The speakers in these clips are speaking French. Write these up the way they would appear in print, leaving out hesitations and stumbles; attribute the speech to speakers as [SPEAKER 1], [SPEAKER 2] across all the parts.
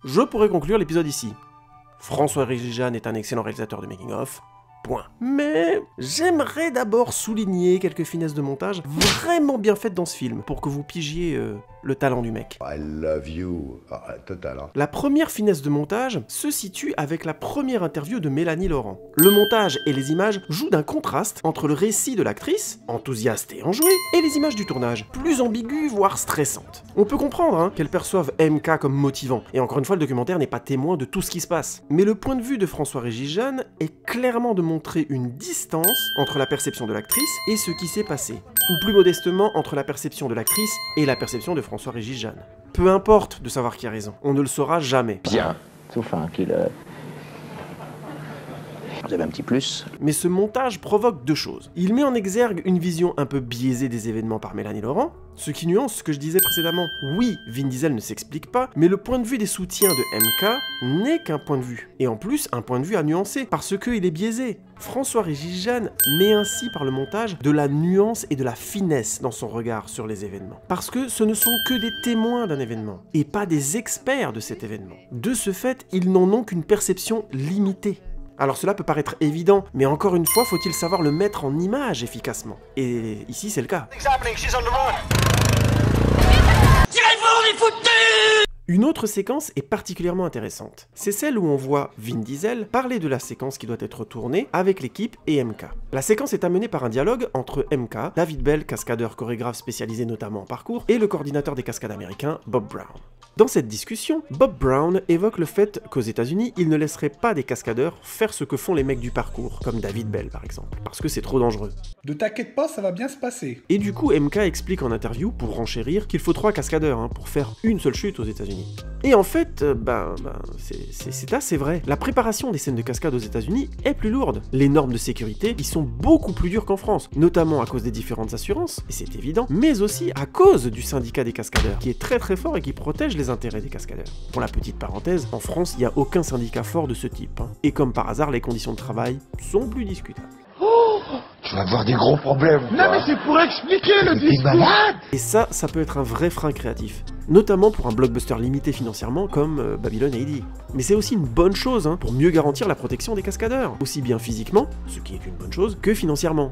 [SPEAKER 1] Je pourrais conclure l'épisode ici. François-Régis Jeanne est un excellent réalisateur de making-of. Point. Mais j'aimerais d'abord souligner quelques finesses de montage vraiment bien faites dans ce film, pour que vous pigiez le talent du mec.
[SPEAKER 2] I love you. Total. Hein.
[SPEAKER 1] La première finesse de montage se situe avec la première interview de Mélanie Laurent. Le montage et les images jouent d'un contraste entre le récit de l'actrice, enthousiaste et enjouée, et les images du tournage, plus ambiguës voire stressantes. On peut comprendre qu'elles perçoivent MK comme motivant, et encore une fois le documentaire n'est pas témoin de tout ce qui se passe. Mais le point de vue de François-Régis Jeanne est clairement de montrer une distance entre la perception de l'actrice et ce qui s'est passé. Ou plus modestement, entre la perception de l'actrice et la perception de François-Régis Jeanne. Peu importe de savoir qui a raison, on ne le saura jamais.
[SPEAKER 3] Bien, sauf qu'il vous avez un petit plus.
[SPEAKER 1] Mais ce montage provoque deux choses. Il met en exergue une vision un peu biaisée des événements par Mélanie Laurent, ce qui nuance ce que je disais précédemment. Oui, Vin Diesel ne s'explique pas, mais le point de vue des soutiens de MK n'est qu'un point de vue. Et en plus, un point de vue à nuancer, parce qu'il est biaisé. François-Régis Jeanne met ainsi par le montage de la nuance et de la finesse dans son regard sur les événements. Parce que ce ne sont que des témoins d'un événement, et pas des experts de cet événement. De ce fait, ils n'en ont qu'une perception limitée. Alors cela peut paraître évident, mais encore une fois, faut-il savoir le mettre en image efficacement. Et ici, c'est le cas. Une autre séquence est particulièrement intéressante. C'est celle où on voit Vin Diesel parler de la séquence qui doit être tournée avec l'équipe et MK. La séquence est amenée par un dialogue entre MK, David Bell, cascadeur chorégraphe spécialisé notamment en parcours, et le coordinateur des cascades américains, Bob Brown. Dans cette discussion, Bob Brown évoque le fait qu'aux États-Unis, il ne laisserait pas des cascadeurs faire ce que font les mecs du parcours, comme David Bell par exemple, parce que c'est trop dangereux.
[SPEAKER 4] Ne t'inquiète pas, ça va bien se passer.
[SPEAKER 1] Et du coup, MK explique en interview, pour renchérir, qu'il faut 3 cascadeurs pour faire une seule chute aux États-Unis. Et en fait, c'est assez vrai. La préparation des scènes de cascade aux États-Unis est plus lourde. Les normes de sécurité y sont beaucoup plus dures qu'en France, notamment à cause des différentes assurances, et c'est évident, mais aussi à cause du syndicat des cascadeurs, qui est très fort et qui protège les intérêts des cascadeurs. Pour la petite parenthèse, en France, il n'y a aucun syndicat fort de ce type. Et comme par hasard, les conditions de travail sont plus discutables.
[SPEAKER 2] Tu vas avoir des gros problèmes.
[SPEAKER 4] Non mais c'est pour expliquer le discours.
[SPEAKER 1] Et ça peut être un vrai frein créatif. Notamment pour un blockbuster limité financièrement comme Babylon AD. Mais c'est aussi une bonne chose pour mieux garantir la protection des cascadeurs. Aussi bien physiquement, ce qui est une bonne chose, que financièrement.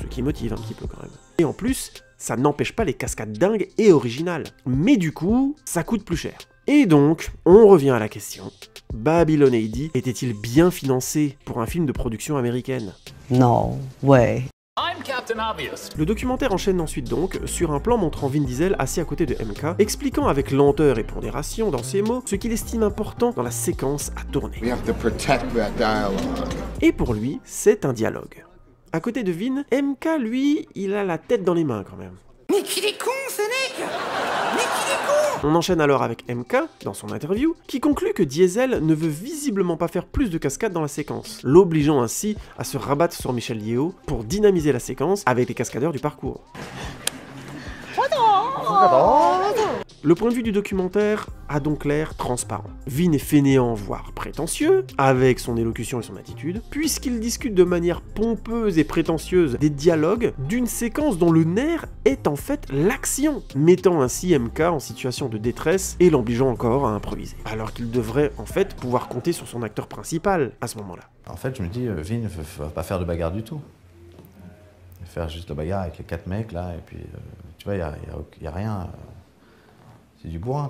[SPEAKER 1] Ce qui motive un petit peu quand même. Et en plus, ça n'empêche pas les cascades dingues et originales. Mais du coup, ça coûte plus cher. Et donc, on revient à la question. Babylon AD était-il bien financé pour un film de production américaine?
[SPEAKER 5] No way.
[SPEAKER 1] Le documentaire enchaîne ensuite donc sur un plan montrant Vin Diesel assis à côté de MK, expliquant avec lenteur et pondération dans ses mots ce qu'il estime important dans la séquence à tourner. Et pour lui, c'est un dialogue. À côté de Vin, MK, lui, il a la tête dans les mains quand même.
[SPEAKER 6] Mais qu'il est con, ce mec! Mais qu'il est con!
[SPEAKER 1] On enchaîne alors avec MK, dans son interview, qui conclut que Diesel ne veut visiblement pas faire plus de cascades dans la séquence, l'obligeant ainsi à se rabattre sur Michel Yeo pour dynamiser la séquence avec les cascadeurs du parcours. Le point de vue du documentaire a donc l'air transparent. Vin est fainéant, voire prétentieux, avec son élocution et son attitude, puisqu'il discute de manière pompeuse et prétentieuse des dialogues d'une séquence dont le nerf est en fait l'action, mettant ainsi MK en situation de détresse et l'obligeant encore à improviser. Alors qu'il devrait en fait pouvoir compter sur son acteur principal à ce moment-là.
[SPEAKER 7] En fait, je me dis, Vin ne va pas faire de bagarre du tout. Il va faire juste la bagarre avec les 4 mecs là, et puis tu vois, il n'y a rien. C'est du bourrin.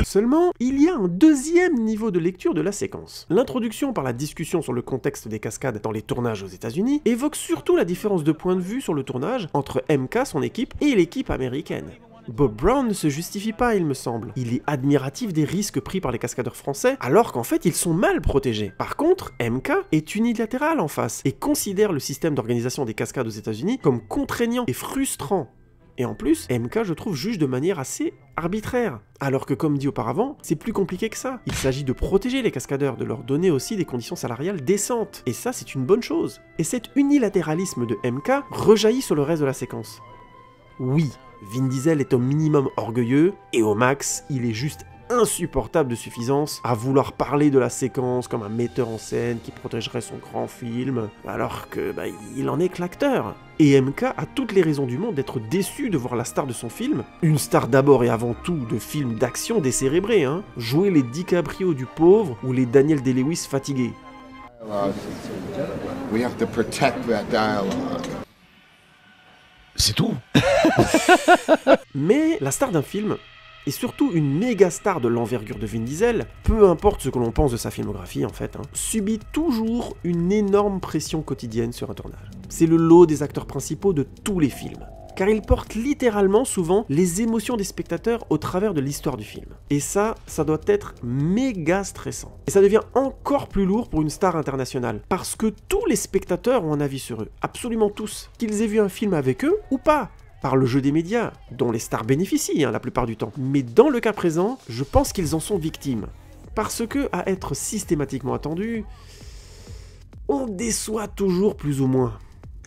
[SPEAKER 1] Seulement, il y a un deuxième niveau de lecture de la séquence. L'introduction par la discussion sur le contexte des cascades dans les tournages aux États-Unis évoque surtout la différence de point de vue sur le tournage entre MK, son équipe, et l'équipe américaine. Bob Brown ne se justifie pas, il me semble. Il est admiratif des risques pris par les cascadeurs français, alors qu'en fait ils sont mal protégés. Par contre, MK est unilatéral en face, et considère le système d'organisation des cascades aux États-Unis comme contraignant et frustrant. Et en plus, MK, je trouve, juge de manière assez arbitraire. Alors que, comme dit auparavant, c'est plus compliqué que ça. Il s'agit de protéger les cascadeurs, de leur donner aussi des conditions salariales décentes. Et ça, c'est une bonne chose. Et cet unilatéralisme de MK rejaillit sur le reste de la séquence. Oui, Vin Diesel est au minimum orgueilleux, et au max, il est juste insupportable de suffisance à vouloir parler de la séquence comme un metteur en scène qui protégerait son grand film, alors que il en est que l'acteur. Et MK a toutes les raisons du monde d'être déçu de voir la star de son film, une star d'abord et avant tout de films d'action décérébrés, hein, jouer les DiCaprio du pauvre ou les Daniel Day-Lewis fatigués.
[SPEAKER 2] We have to protect that dialogue.
[SPEAKER 8] C'est tout.
[SPEAKER 1] Mais la star d'un film, et surtout une méga star de l'envergure de Vin Diesel, peu importe ce que l'on pense de sa filmographie en fait, hein, subit toujours une énorme pression quotidienne sur un tournage. C'est le lot des acteurs principaux de tous les films, car il porte littéralement souvent les émotions des spectateurs au travers de l'histoire du film. Et ça doit être méga stressant. Et ça devient encore plus lourd pour une star internationale, parce que tous les spectateurs ont un avis sur eux, absolument tous, qu'ils aient vu un film avec eux ou pas, par le jeu des médias, dont les stars bénéficient la plupart du temps. Mais dans le cas présent, je pense qu'ils en sont victimes, parce que, à être systématiquement attendus, on déçoit toujours plus ou moins.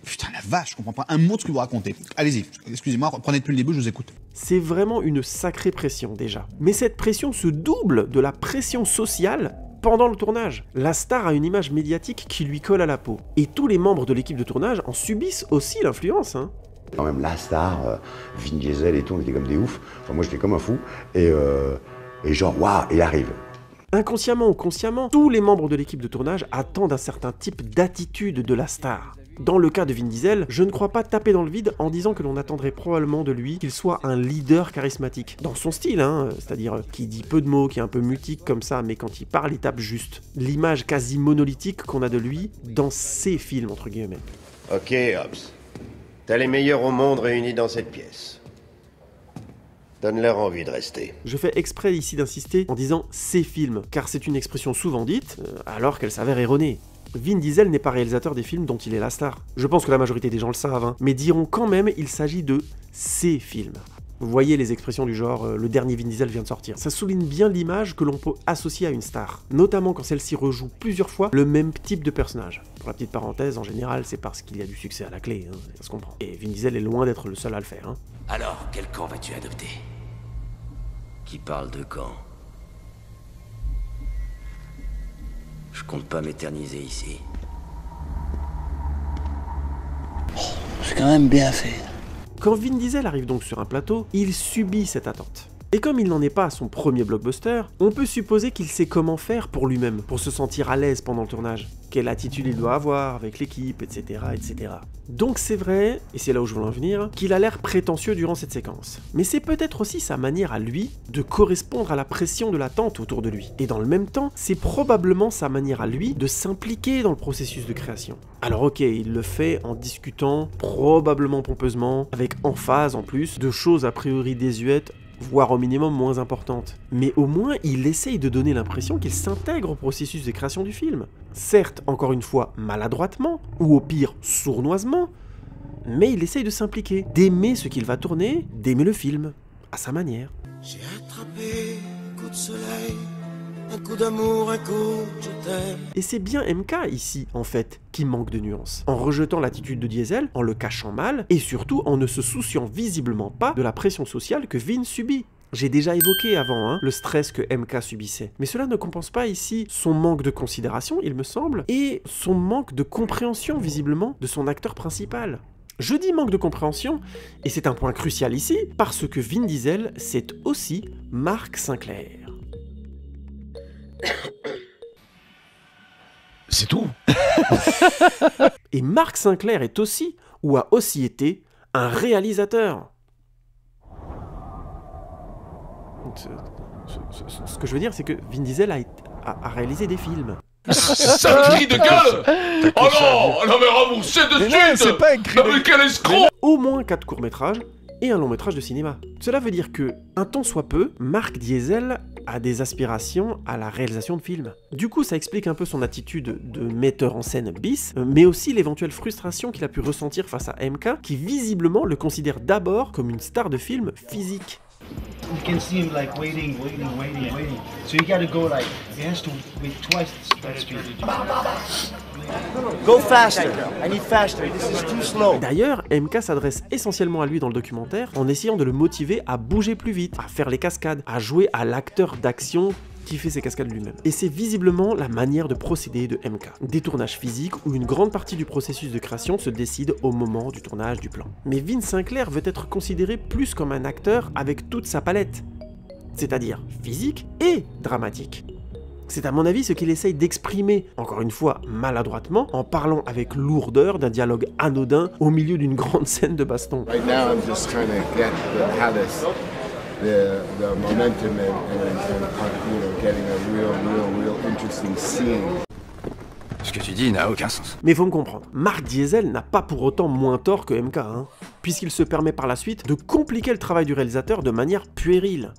[SPEAKER 9] Putain la vache, je comprends pas un mot de ce que vous racontez. Allez-y, excusez-moi, reprenez depuis le début, je vous écoute.
[SPEAKER 1] C'est vraiment une sacrée pression déjà. Mais cette pression se double de la pression sociale pendant le tournage. La star a une image médiatique qui lui colle à la peau. Et tous les membres de l'équipe de tournage en subissent aussi l'influence, hein.
[SPEAKER 2] Quand même la star, Vin Diesel et tout, on était comme des oufs. Enfin, moi j'étais comme un fou. Et genre, waouh, il arrive.
[SPEAKER 1] Inconsciemment ou consciemment, tous les membres de l'équipe de tournage attendent un certain type d'attitude de la star. Dans le cas de Vin Diesel, je ne crois pas taper dans le vide en disant que l'on attendrait probablement de lui qu'il soit un leader charismatique. Dans son style, hein, c'est-à-dire qui dit peu de mots, qui est un peu mutique comme ça, mais quand il parle, il tape juste. L'image quasi monolithique qu'on a de lui dans ses films, entre guillemets.
[SPEAKER 10] Ok, Hobbs. T'as les meilleurs au monde réunis dans cette pièce. Donne-leur envie de rester.
[SPEAKER 1] Je fais exprès ici d'insister en disant « ses films », car c'est une expression souvent dite, alors qu'elle s'avère erronée. Vin Diesel n'est pas réalisateur des films dont il est la star. Je pense que la majorité des gens le savent, hein, mais diront quand même il s'agit de ses films. Vous voyez les expressions du genre le dernier Vin Diesel vient de sortir. Ça souligne bien l'image que l'on peut associer à une star, notamment quand celle-ci rejoue plusieurs fois le même type de personnage. Pour la petite parenthèse, en général, c'est parce qu'il y a du succès à la clé, hein, ça se comprend. Et Vin Diesel est loin d'être le seul à le faire. Hein.
[SPEAKER 11] Alors, quel camp vas-tu adopter? Qui parle de camp? Je compte pas m'éterniser ici.
[SPEAKER 6] C'est quand même bien fait.
[SPEAKER 1] Quand Vin Diesel arrive donc sur un plateau, il subit cette attente. Et comme il n'en est pas à son premier blockbuster, on peut supposer qu'il sait comment faire pour lui-même, pour se sentir à l'aise pendant le tournage, quelle attitude il doit avoir avec l'équipe, etc., etc. Donc c'est vrai, et c'est là où je veux en venir, qu'il a l'air prétentieux durant cette séquence. Mais c'est peut-être aussi sa manière à lui de correspondre à la pression de l'attente autour de lui. Et dans le même temps, c'est probablement sa manière à lui de s'impliquer dans le processus de création. Alors ok, il le fait en discutant, probablement pompeusement, avec emphase en plus, de choses a priori désuètes, voire au minimum moins importantes. Mais au moins, il essaye de donner l'impression qu'il s'intègre au processus de création du film. Certes, encore une fois, maladroitement, ou au pire, sournoisement, mais il essaye de s'impliquer, d'aimer ce qu'il va tourner, d'aimer le film, à sa manière.
[SPEAKER 6] J'ai attrapé un coup de soleil, un coup d'amour, un coup de je t'aime.
[SPEAKER 1] Et c'est bien MK ici, en fait, qui manque de nuances. En rejetant l'attitude de Diesel, en le cachant mal, et surtout en ne se souciant visiblement pas de la pression sociale que Vin subit. J'ai déjà évoqué avant le stress que MK subissait. Mais cela ne compense pas ici son manque de considération, il me semble, et son manque de compréhension, visiblement, de son acteur principal. Je dis manque de compréhension, et c'est un point crucial ici, parce que Vin Diesel, c'est aussi Mark Sinclair.
[SPEAKER 8] C'est tout.
[SPEAKER 1] Et Mark Sinclair est aussi, ou a aussi été, un réalisateur. Ce que je veux dire, c'est que Vin Diesel a réalisé des films.
[SPEAKER 8] Sale cri de gueule. Oh non, non mais remboursez de suite.
[SPEAKER 12] C'est pas un cri
[SPEAKER 8] de... mais quel escroc.
[SPEAKER 1] Au moins 4 courts-métrages et un long-métrage de cinéma. Cela veut dire que, un tant soit peu, Mark Diesel a des aspirations à la réalisation de films. Du coup, ça explique un peu son attitude de metteur en scène bis, mais aussi l'éventuelle frustration qu'il a pu ressentir face à MK, qui visiblement le considère d'abord comme une star de film physique.
[SPEAKER 12] You can see him like waiting. So you gotta go like, he has to wait twice the speed.
[SPEAKER 13] Go faster. I need faster. This is too slow.
[SPEAKER 1] D'ailleurs, MK s'adresse essentiellement à lui dans le documentaire en essayant de le motiver à bouger plus vite, à faire les cascades, à jouer à l'acteur d'action qui fait ses cascades lui-même. Et c'est visiblement la manière de procéder de MK. Des tournages physiques où une grande partie du processus de création se décide au moment du tournage du plan. Mais Vince Sinclair veut être considéré plus comme un acteur avec toute sa palette, c'est-à-dire physique et dramatique. C'est à mon avis ce qu'il essaye d'exprimer, encore une fois maladroitement, en parlant avec lourdeur d'un dialogue anodin au milieu d'une grande scène de baston.
[SPEAKER 14] Right now, I'm just trying to get the momentum and getting a real interesting scene.
[SPEAKER 11] Ce que tu dis n'a aucun sens.
[SPEAKER 1] Mais faut me comprendre, Mark Diesel n'a pas pour autant moins tort que MK, hein, puisqu'il se permet par la suite de compliquer le travail du réalisateur de manière puérile.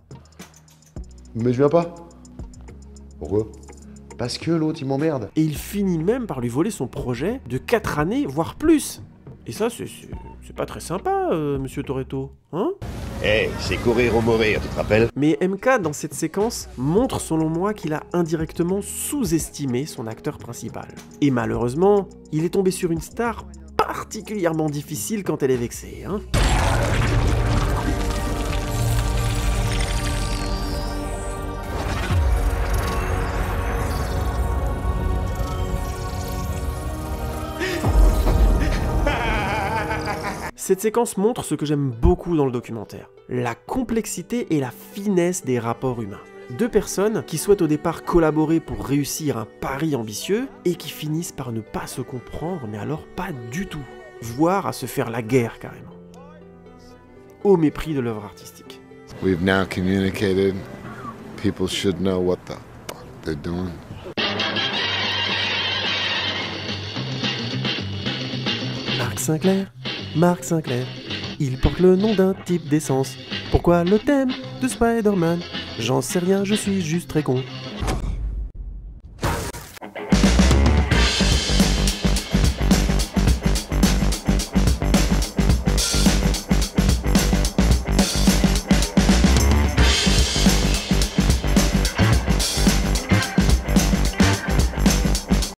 [SPEAKER 2] Mais je viens pas. Pourquoi? Parce que l'autre il m'emmerde.
[SPEAKER 1] Et il finit même par lui voler son projet de 4 années, voire plus. Et ça, c'est pas très sympa, monsieur Toretto, hein?
[SPEAKER 10] Eh, c'est courir ou mourir, tu te rappelles?
[SPEAKER 1] Mais MK, dans cette séquence, montre selon moi qu'il a indirectement sous-estimé son acteur principal. Et malheureusement, il est tombé sur une star particulièrement difficile quand elle est vexée, hein? Cette séquence montre ce que j'aime beaucoup dans le documentaire, la complexité et la finesse des rapports humains. Deux personnes qui souhaitent au départ collaborer pour réussir un pari ambitieux et qui finissent par ne pas se comprendre, mais alors pas du tout, voire à se faire la guerre carrément. Au mépris de l'œuvre artistique.
[SPEAKER 14] We've now communicated. People should know what the fuck they're doing.
[SPEAKER 1] Mark Sinclair, il porte le nom d'un type d'essence. Pourquoi le thème de Spider-Man? J'en sais rien, je suis juste très con.